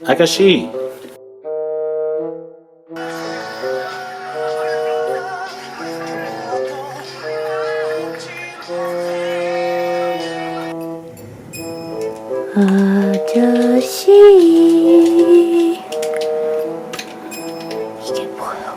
아가씨, 아저씨 이게 뭐야?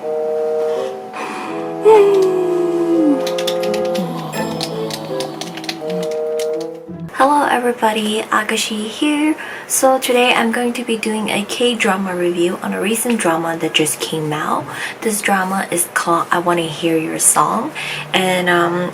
Hello everybody, Agashi here. So today I'm going to be doing a K-drama review on a recent drama that just came out. This drama is called I Wanna Hear Your Song, and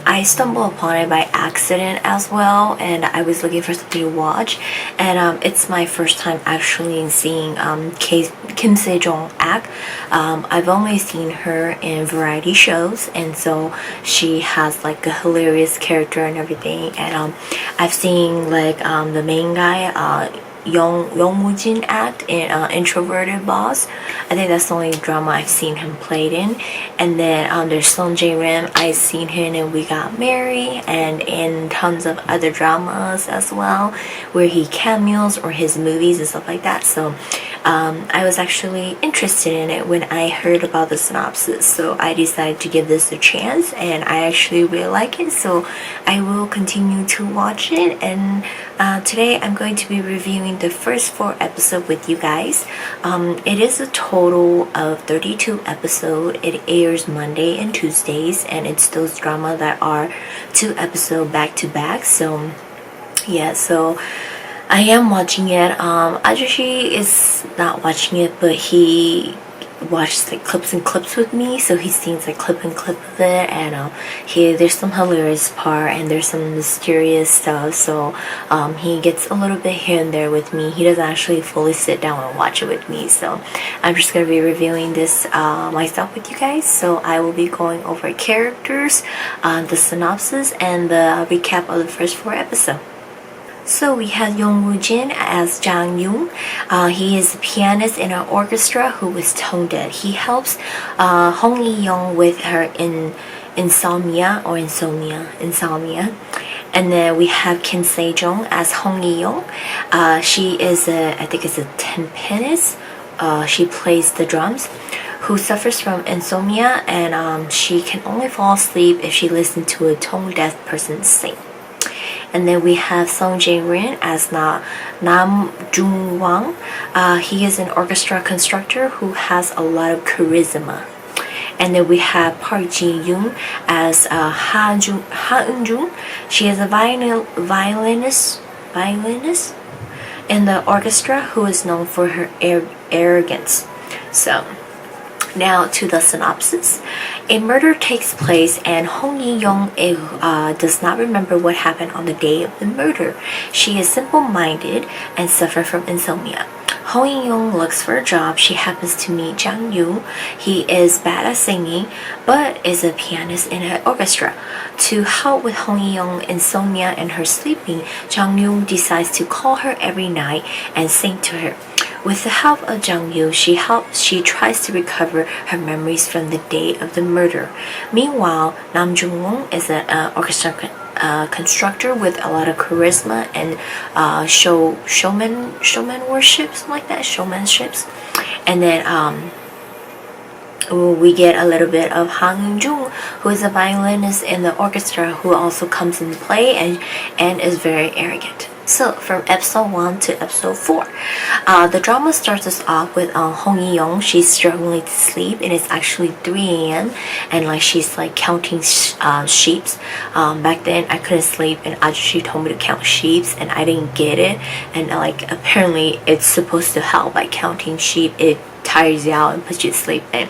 I stumbled upon it by accident as well, and I was looking for something to watch, and it's my first time actually seeing Kim Se-jong act. I've only seen her in variety shows, and so she has like a hilarious character and everything, and I've seen like the main guy Young Woo-jin act in Introverted Boss. I think that's the only drama I've seen him played in. And then there's Sung Jae-rim. I've seen him in We Got Married and in tons of other dramas as well, where he cameos or his movies and stuff like that. So I was actually interested in it when I heard about the synopsis. So I decided to give this a chance, and I actually really like it. So I will continue to watch it, and today I'm going to be reviewing the first 4 episodes with you guys. It is a total of 32 episodes. It airs Monday and Tuesdays, and it's those drama that are 2 episodes back to back. So yeah, so I am watching it. Ajushi is not watching it, but he watched like clips and clips with me, so he sees like clip and clip of it, and there's some hilarious part and there's some mysterious stuff, so he gets a little bit here and there with me. He doesn't actually fully sit down and watch it with me, so I'm just gonna be reviewing this myself with you guys. So I will be going over characters, the synopsis, and the recap of the first 4 episodes. So we have Young Woo-jin as Jang Yoon. He is a pianist in an orchestra who is tone deaf. He helps Hong Yi-young with her insomnia. And then we have Kim Se-jong as Hong Yi-young. She is I think it's a timpanist. She plays the drums, who suffers from insomnia, and she can only fall asleep if she listens to a tone deaf person sing. And then we have Sung Jae-rin as Nam Jung-wang. He is an orchestra conductor who has a lot of charisma. And then we have Park Ji-yoon as Ha Eun-jung. She is a violinist in the orchestra who is known for her arrogance. So now to the synopsis. A murder takes place, and Hong Yi-young does not remember what happened on the day of the murder. She is simple-minded and suffers from insomnia. Hong Yi-young looks for a job. She happens to meet Jang Yoon. He is bad at singing, but is a pianist in an orchestra. To help with Hong Yi-young's insomnia and her sleeping, Jang Yoon decides to call her every night and sing to her. With the help of Jang Yoo, she tries to recover her memories from the day of the murder. Meanwhile, Nam Jung-won is an orchestra constructor with a lot of charisma and showmanship, something like that, showmanships. And then we get a little bit of Han Eun-jung, who is a violinist in the orchestra, who also comes into play and is very arrogant. So from episode 1 to episode 4, the drama starts us off with Hong Yi-young. She's struggling to sleep, and it's actually 3 a.m. and like she's like counting sheeps. Back then I couldn't sleep, and Ajushi told me to count sheeps, and I didn't get it. And like apparently it's supposed to help by counting sheep. It tires you out and puts you to sleep. And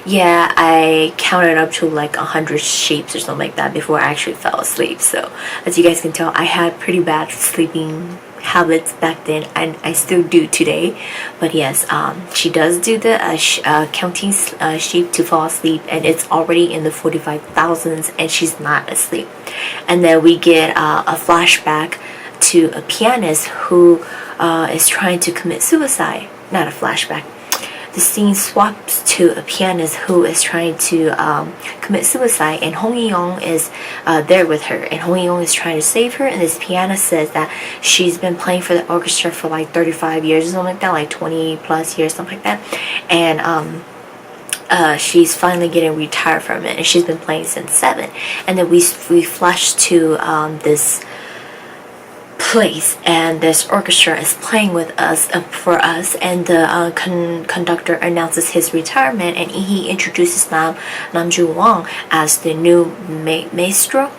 yeah, I counted up to like 100 sheeps or something like that before I actually fell asleep. So as you guys can tell, I had pretty bad sleeping habits back then, and I still do today. But yes, she does do the counting sheep to fall asleep, and it's already in the 45,000s, and she's not asleep. And then we get a flashback to a pianist who is trying to commit suicide. Not a flashback. the scene swaps to a pianist who is trying to commit suicide, and Hong Young is there with her, and Hong Young is trying to save her. And this pianist says that she's been playing for the orchestra for like 35 years or something like that, like 20 plus years, something like that, and she's finally getting retired from it, and she's been playing since 7. And then we flash to this place, and this orchestra is playing with us for us, and the conductor announces his retirement, and he introduces Namju Wang as the new maestro.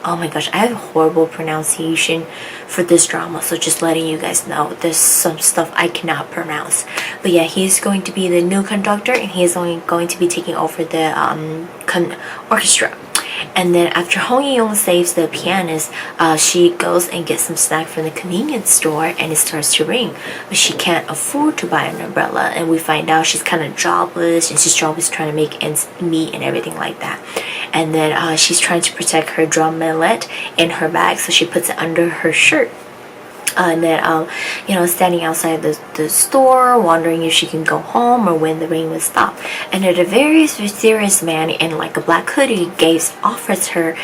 Oh my gosh, I have horrible pronunciation for this drama, so just letting you guys know, there's some stuff I cannot pronounce. But yeah, he's going to be the new conductor, and he's only going to be taking over the orchestra. And then after Hong Young saves the pianist, she goes and gets some snack from the convenience store, and it starts to rain. But she can't afford to buy an umbrella, and we find out she's kind of jobless, and she's always trying to make ends meet and everything like that. And then she's trying to protect her drum mallet in her bag, so she puts it under her shirt. And then, standing outside the store, wondering if she can go home or when the rain will stop. And then a very mysterious man in like a black hoodie offers her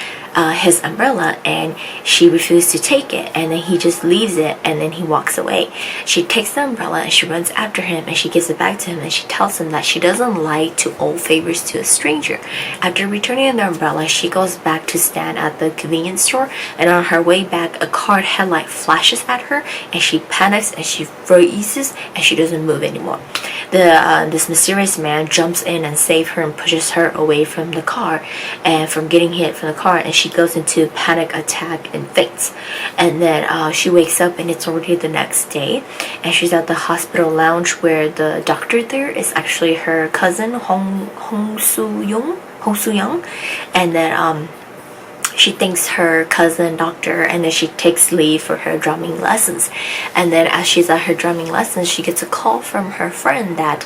his umbrella, and she refused to take it, and then he just leaves it, and then he walks away. She takes the umbrella and she runs after him, and she gives it back to him, and she tells him that she doesn't like to owe favors to a stranger. After returning the umbrella, she goes back to stand at the convenience store, and on her way back, a car headlight flashes at her, and she panics and she freezes, and she doesn't move anymore. This mysterious man jumps in and saves her and pushes her away from the car and from getting hit from the car, and she goes into panic attack and faints. And then she wakes up, and it's already the next day, and she's at the hospital lounge where the doctor there is actually her cousin Hong Soo Young, and then she thanks her cousin doctor, and then she takes leave for her drumming lessons. And then as she's at her drumming lessons, she gets a call from her friend that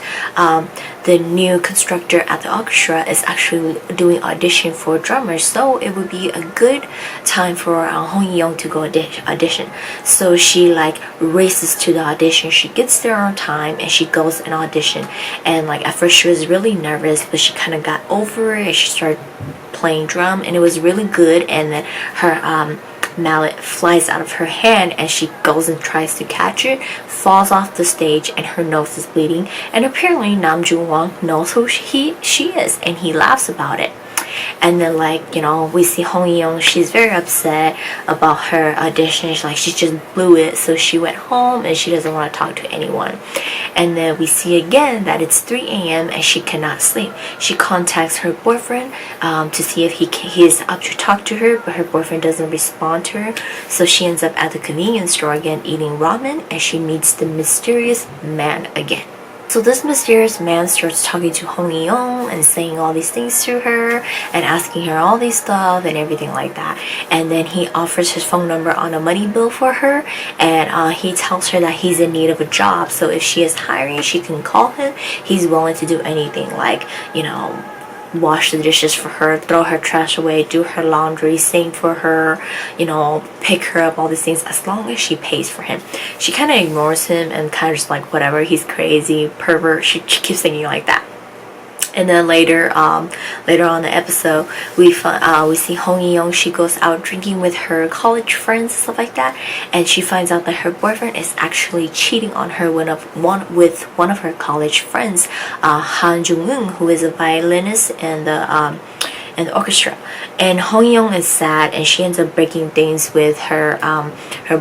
the new conductor at the orchestra is actually doing audition for drummers, so it would be a good time for Hong Young to go audition. So she like races to the audition. She gets there on time, and she goes and audition. And like at first she was really nervous, but she kind of got over it, and she started playing drum, and it was really good. And then her mallet flies out of her hand, and she goes and tries to catch it, falls off the stage, and her nose is bleeding. And apparently Namju Wang knows who she is, and he laughs about it. And then we see Hong Young, she's very upset about her audition. She just blew it, so she went home, and she doesn't want to talk to anyone. And then we see again that it's 3 a.m. and she cannot sleep. She contacts her boyfriend to see if he is up to talk to her, but her boyfriend doesn't respond to her. So she ends up at the convenience store again eating ramen, and she meets the mysterious man again. So this mysterious man starts talking to Hong Young and saying all these things to her and asking her all these stuff and everything like that. And then he offers his phone number on a money bill for her, and he tells her that he's in need of a job. So if she is hiring, she can call him. He's willing to do anything, like, wash the dishes for her, throw her trash away, do her laundry, sing for her, pick her up, all these things, as long as she pays for him. She kind of ignores him and kind of just like, whatever, he's crazy, pervert. She keeps thinking like that. And then later on the episode, we see Hong Young. She goes out drinking with her college friends, stuff like that, and she finds out that her boyfriend is actually cheating on her with one of her college friends, Han Jung-eun, who is a violinist in the orchestra. And Hong Young is sad, and she ends up breaking things with her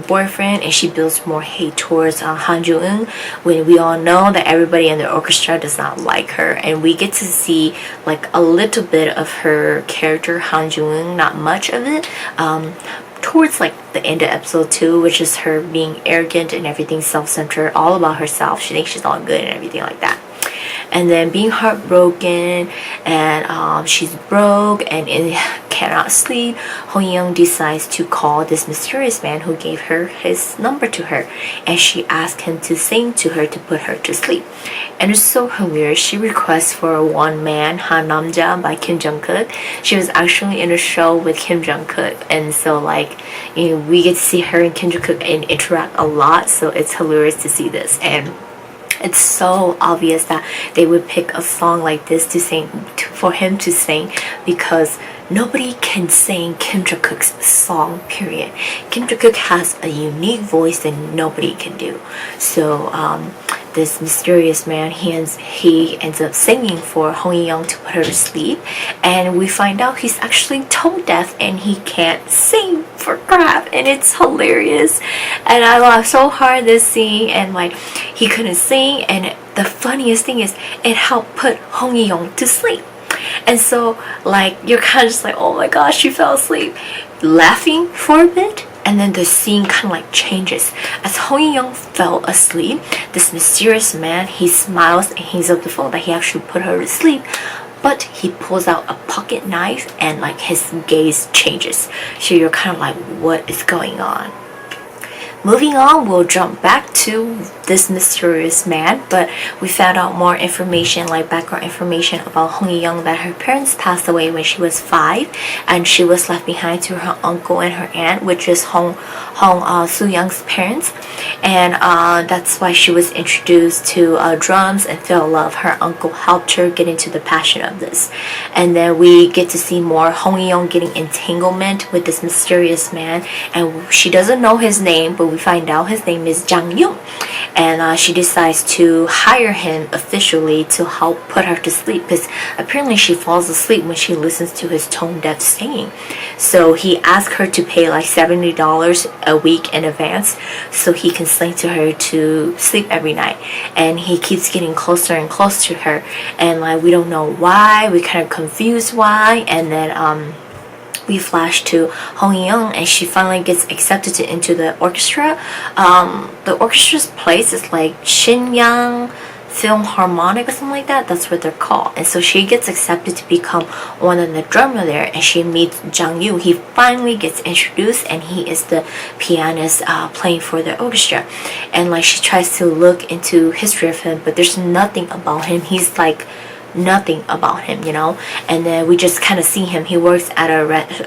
boyfriend, and she builds more hate towards Han Jung-eun, when we all know that everybody in the orchestra does not like her. And we get to see like a little bit of her character, Han Jung-eun, not much of it, towards like the end of episode 2, which is her being arrogant and everything, self-centered, all about herself. She thinks she's all good and everything like that. And then being heartbroken, and she's broke and cannot sleep, Hong Young decides to call this mysterious man who gave her his number to her, and she asks him to sing to her to put her to sleep. And it's so hilarious. She requests for One Man, Han Namja by Kim Jong-kook. She was actually in a show with Kim Jong-kook, and so we get to see her and Kim Jong-kook interact a lot, so it's hilarious to see this. And It's so obvious that they would pick a song like this to sing, for him to sing, because nobody can sing Kim Jung-kook's song, period. Kim Jung-kook has a unique voice that nobody can do. So this mysterious man, he ends up singing for Hong Yi-young to put her to sleep, and we find out he's actually tone deaf and he can't sing for crap, and it's hilarious. And I laughed so hard this scene, and like he couldn't sing, and the funniest thing is it helped put Hong Yi-young to sleep. And so like you're kind of just like, oh my gosh, she fell asleep, laughing for a bit. And then the scene kind of like changes. As Hong Yi-young fell asleep, this mysterious man, he smiles and hangs up the phone that he actually put her to sleep. But he pulls out a pocket knife and like his gaze changes. So you're kind of like, what is going on? Moving on, we'll jump back to this mysterious man, but we found out more information, like background information about Hong Yi-young, that her parents passed away when she was 5, and she was left behind to her uncle and her aunt, which is Hong Soo-young's parents, and that's why she was introduced to drums and fell in love. Her uncle helped her get into the passion of this, and then we get to see more Hong Yi-young getting entanglement with this mysterious man, and she doesn't know his name, but we find out his name is Jang Yoon, and she decides to hire him officially to help put her to sleep, because apparently she falls asleep when she listens to his tone deaf singing. So he asks her to pay like $70 a week in advance so he can sing to her to sleep every night, and he keeps getting closer and closer to her, and like we don't know why, we kind of confused why, and then we flash to Hong Yi-young, and she finally gets accepted into the orchestra. The orchestra's place is like Shinyang Philharmonic or something like that. That's what they're called. And so she gets accepted to become one of the drummer there, and she meets Jang Yu. He finally gets introduced, and he is the pianist playing for the orchestra. And like she tries to look into history of him, but there's nothing about him. He's like nothing about him, you know. And then we just kind of see him. He works at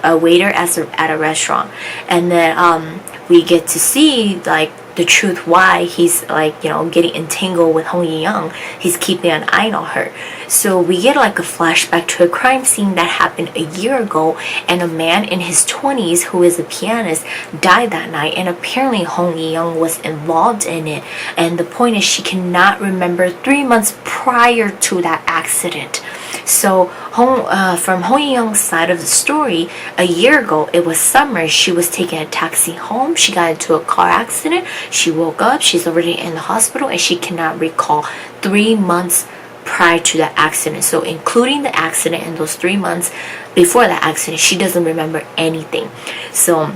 a waiter at a restaurant, and then we get to see like the truth why he's like, you know, getting entangled with Hong Yi-young. He's keeping an eye on her. So we get like a flashback to a crime scene that happened a year ago, and a man in his 20s who is a pianist died that night, and apparently Hong Yi-young was involved in it. And the point is, she cannot remember 3 months prior to that accident. So from Hong Yi-young's side of the story, a year ago, it was summer, she was taking a taxi home, she got into a car accident, she woke up, she's already in the hospital, and she cannot recall 3 months prior to that accident. So including the accident and those 3 months before the accident, she doesn't remember anything. So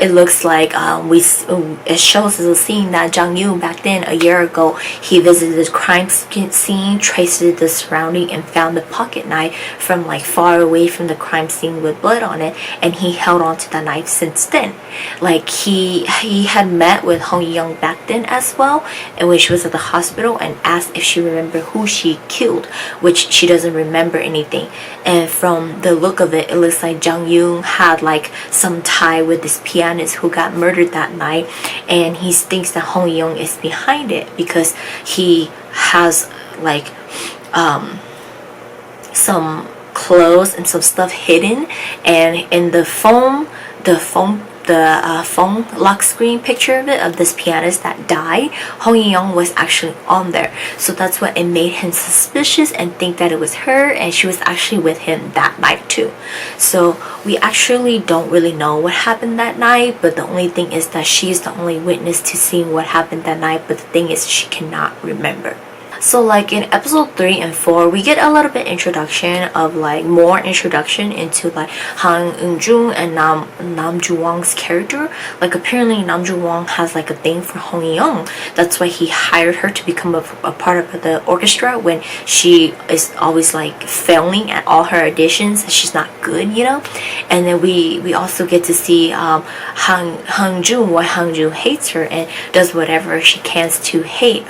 it looks like it shows us a scene that Jang Yu back then a year ago, he visited the crime scene, traced the surrounding, and found the pocket knife from like far away from the crime scene with blood on it, and he held on to the knife since then. Like he had met with Hong Yi-young back then as well, and when she was at the hospital, and asked if she remembered who she killed, which she doesn't remember anything. And from the look of it, it looks like Jang Yu had like some tie with this pianist who got murdered that night, and he thinks that Hong Yi-young is behind it because he has like some clothes and some stuff hidden, and in the phone lock screen picture of this pianist that died, Hong Yi-young was actually on there. So that's what it made him suspicious and think that it was her, and she was actually with him that night too. So we actually don't really know what happened that night, but the only thing is that she is the only witness to seeing what happened that night, but the thing is she cannot remember. So like in episode 3 and 4, we get a little bit introduction of like more introduction into like Han Eun-jung and Nam Ju-won's character. Like apparently Nam Ju-won has like a thing for Hong Yi-young. That's why he hired her to become a part of the orchestra when she is always like failing at all her auditions. She's not good, you know. And then we also get to see Hang-jun, why Hang-jun hates her and does whatever she can to hate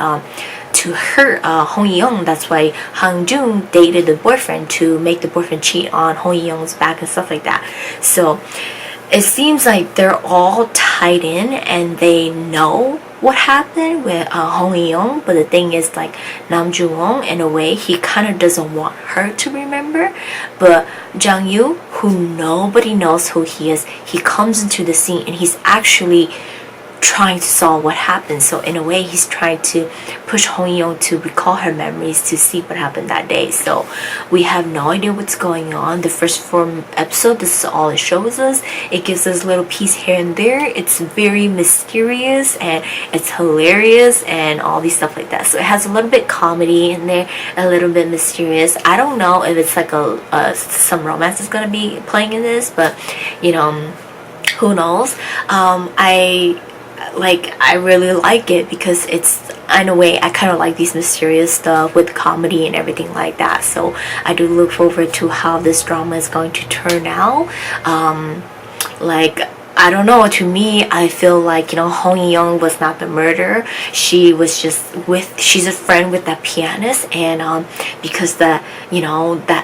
to hurt Hong Yi-young. That's why Hang-jun dated the boyfriend to make the boyfriend cheat on Hong Yi-young's back and stuff like that. So it seems like they're all tied in and they know what happened with Hong Young, but the thing is like Nam Joo Won, in a way, he kind of doesn't want her to remember, but Jang Yu, who nobody knows who he is, he comes into the scene and he's actually trying to solve what happened. So in a way, he's trying to push Hong Young to recall her memories to see what happened that day. So we have no idea what's going on. The first 4 episodes, this is all it shows us. It gives us a little piece here and there. It's very mysterious and it's hilarious and all these stuff like that. So it has a little bit comedy in there, a little bit mysterious. I don't know if it's like some romance is gonna be playing in this, but you know, who knows. I really like it because it's, in a way, I kind of like these mysterious stuff with comedy and everything like that. So I do look forward to how this drama is going to turn out. I don't know, to me, I feel like, you know, Hong Young was not the murderer. She was just she's a friend with that pianist, and because that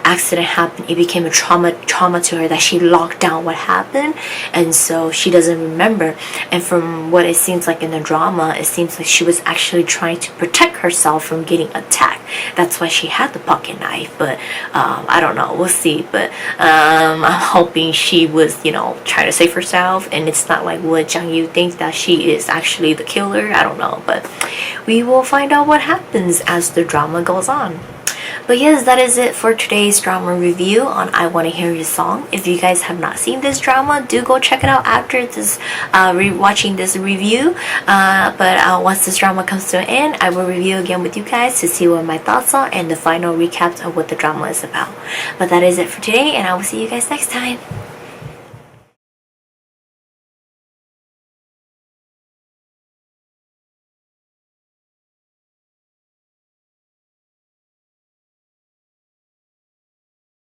accident happened, it became a trauma to her that she locked down what happened, and so she doesn't remember. And from what it seems like in the drama, it seems like she was actually trying to protect herself from getting attacked. That's why she had the pocket knife, but I don't know, we'll see. But I'm hoping she was, you know, trying to save herself, and it's not like what Jang Yu thinks, that she is actually the killer. I don't know, but we will find out what happens as the drama goes on. But yes, that is it for today's drama review on I Wanna Hear Your Song. If you guys have not seen this drama, do go check it out after this watching this review. But once this drama comes to an end, I will review again with you guys to see what my thoughts are and the final recaps of what the drama is about. But that is it for today, and I will see you guys next time.